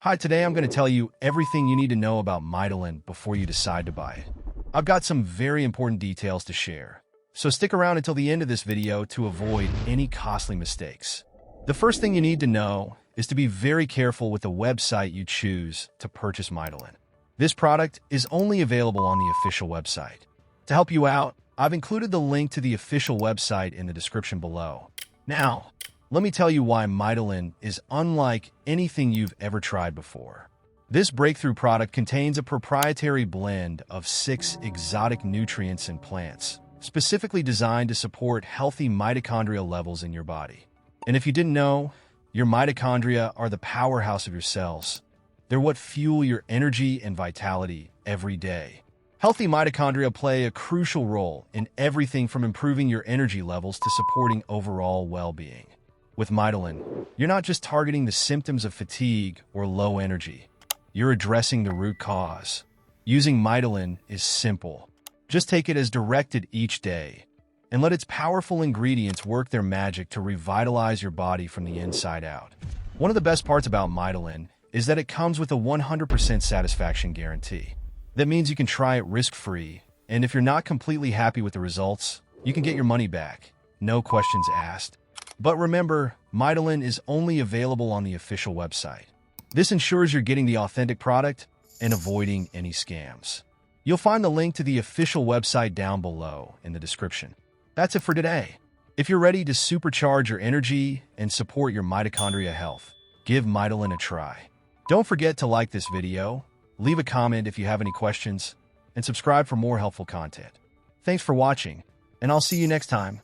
Hi, today I'm going to tell you everything you need to know about Mitolyn before you decide to buy it. I've got some very important details to share, so stick around until the end of this video to avoid any costly mistakes. The first thing you need to know is to be very careful with the website you choose to purchase Mitolyn. This product is only available on the official website. To help you out, I've included the link to the official website in the description below. Now, let me tell you why Mitolyn is unlike anything you've ever tried before. This breakthrough product contains a proprietary blend of 6 exotic nutrients and plants, specifically designed to support healthy mitochondrial levels in your body. And if you didn't know, your mitochondria are the powerhouse of your cells. They're what fuel your energy and vitality every day. Healthy mitochondria play a crucial role in everything from improving your energy levels to supporting overall well-being. With Mitolyn, you're not just targeting the symptoms of fatigue or low energy. You're addressing the root cause. Using Mitolyn is simple. Just take it as directed each day, and let its powerful ingredients work their magic to revitalize your body from the inside out. One of the best parts about Mitolyn is that it comes with a 100% satisfaction guarantee. That means you can try it risk-free, and if you're not completely happy with the results, you can get your money back. No questions asked. But remember, Mitolyn is only available on the official website. This ensures you're getting the authentic product and avoiding any scams. You'll find the link to the official website down below in the description. That's it for today. If you're ready to supercharge your energy and support your mitochondria health, give Mitolyn a try. Don't forget to like this video, leave a comment if you have any questions, and subscribe for more helpful content. Thanks for watching, and I'll see you next time.